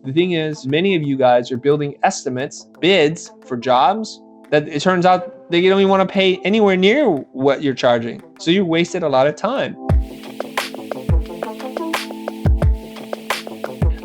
The thing is, many of you guys are building estimates, bids for jobs that it turns out that you don't even want to pay anywhere near what you're charging. So you wasted a lot of time.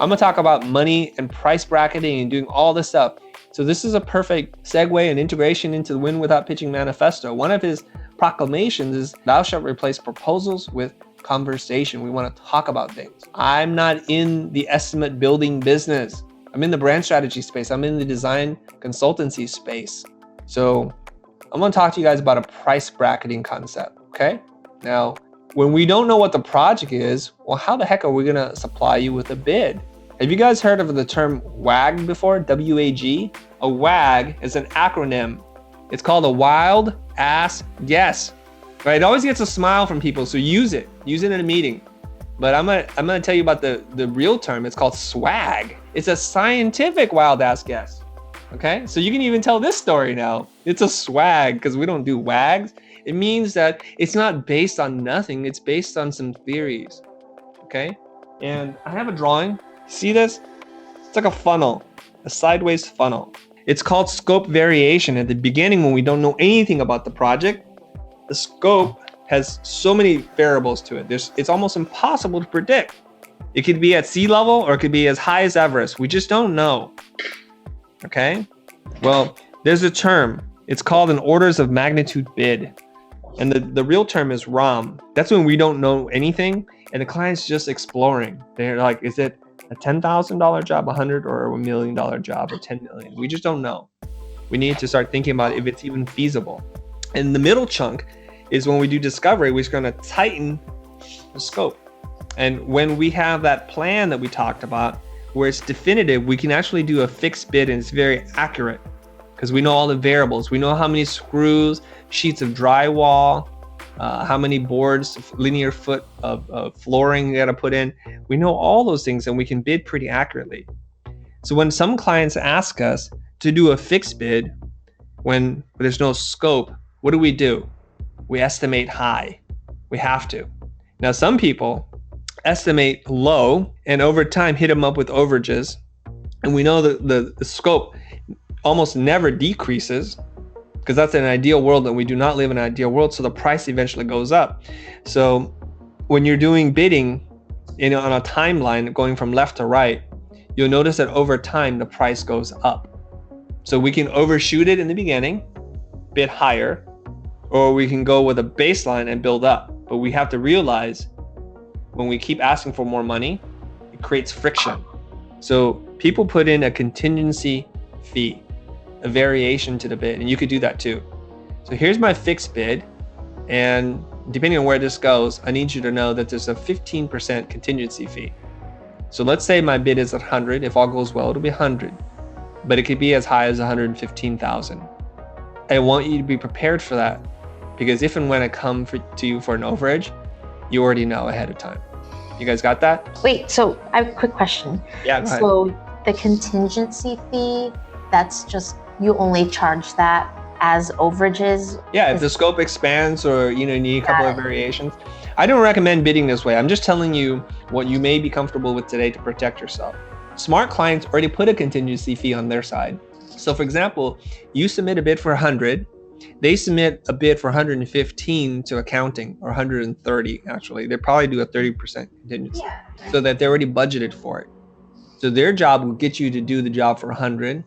I'm gonna talk about money and price bracketing and doing all this stuff. So this is a perfect segue and integration into the Win Without Pitching Manifesto. One of his proclamations is, thou shalt replace proposals with conversation. We want to talk about things. I'm not in the estimate building business. I'm in the brand strategy space. I'm in the design consultancy space. So I'm going to talk to you guys about a price bracketing concept. Okay. Now, when we don't know what the project is, well, how the heck are we going to supply you with a bid? Have you guys heard of the term W.A.G before? W.A.G? A W.A.G is an acronym. It's called a wild ass guess. Right? It always gets a smile from people, so use it. Use it in a meeting. But I'm gonna tell you about the real term. It's called swag. It's a scientific wild ass guess. Okay? So you can even tell this story now. It's a swag because we don't do WAGs. It means that it's not based on nothing. It's based on some theories. Okay? And I have a drawing. See this? It's like a funnel, a sideways funnel. It's called scope variation. At the beginning, when we don't know anything about the project, the scope has so many variables to it. It's almost impossible to predict. It could be at sea level or it could be as high as Everest. We just don't know. Okay? Well, there's a term. It's called an orders of magnitude bid. And the real term is ROM. That's when we don't know anything and the client's just exploring. They're like, is it a $10,000 job, $100, or $1 million job, or $10 million? We just don't know. We need to start thinking about if it's even feasible. And the middle chunk is when we do discovery, we're going to tighten the scope. And when we have that plan that we talked about, where it's definitive, we can actually do a fixed bid and it's very accurate because we know all the variables. We know how many screws, sheets of drywall, how many boards, linear foot of flooring you got to put in. We know all those things and we can bid pretty accurately. So when some clients ask us to do a fixed bid, when there's no scope, what do? We estimate high. We have to. Now, some people estimate low and over time hit them up with overages. And we know that the scope almost never decreases because that's an ideal world, and we do not live in an ideal world. So the price eventually goes up. So when you're doing bidding on a timeline going from left to right, you'll notice that over time the price goes up. So we can overshoot it in the beginning, bid higher, or we can go with a baseline and build up. But we have to realize when we keep asking for more money, it creates friction. So people put in a contingency fee, a variation to the bid, and you could do that too. So here's my fixed bid, and depending on where this goes, I need you to know that there's a 15% contingency fee. So let's say my bid is 100. If all goes well, it'll be 100, but it could be as high as 115,000. I want you to be prepared for that, because if and when I come to you for an overage, you already know ahead of time. You guys got that? Wait, so I have a quick question. Yeah, go ahead. So the contingency fee, that's just, you only charge that as overages? Yeah, if the scope expands or you need a couple of variations. I don't recommend bidding this way. I'm just telling you what you may be comfortable with today to protect yourself. Smart clients already put a contingency fee on their side. So for example, you submit a bid for 100, they submit a bid for 115 to accounting, or 130 actually. They probably do a 30% contingency, so that they already budgeted for it. So their job will get you to do the job for 100,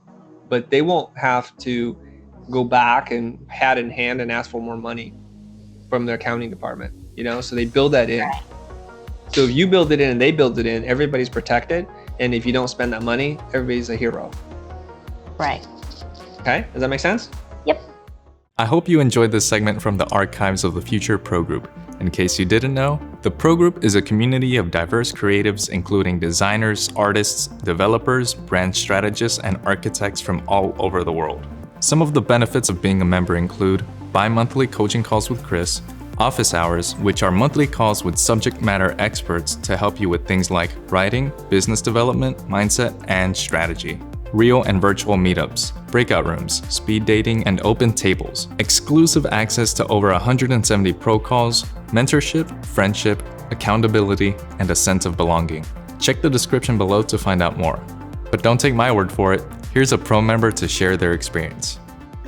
but they won't have to go back and hat in hand and ask for more money from their accounting department, so they build that in. So if you build it in and they build it in, everybody's protected. And if you don't spend that money, everybody's a hero. Right. Okay, does that make sense? Yep. I hope you enjoyed this segment from the archives of the Futur Pro Group. In case you didn't know, the Pro Group is a community of diverse creatives including designers, artists, developers, brand strategists, and architects from all over the world. Some of the benefits of being a member include bi-monthly coaching calls with Chris, office hours, which are monthly calls with subject matter experts to help you with things like writing, business development, mindset, and strategy. Real and virtual meetups, breakout rooms, speed dating, and open tables. Exclusive access to over 170 pro calls, mentorship, friendship, accountability, and a sense of belonging. Check the description below to find out more. But don't take my word for it. Here's a Pro member to share their experience.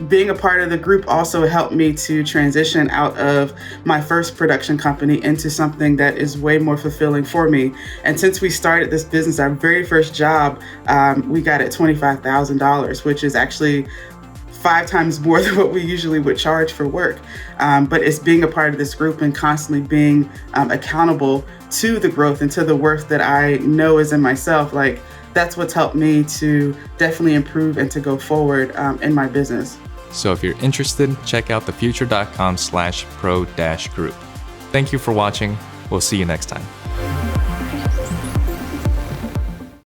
Being a part of the group also helped me to transition out of my first production company into something that is way more fulfilling for me. And since we started this business, our very first job, we got at $25,000, which is actually 5 times more than what we usually would charge for work. But it's being a part of this group and constantly being accountable to the growth and to the worth that I know is in myself. Like, that's what's helped me to definitely improve and to go forward in my business. So if you're interested, check out thefutur.com/pro-group. Thank you for watching. We'll see you next time.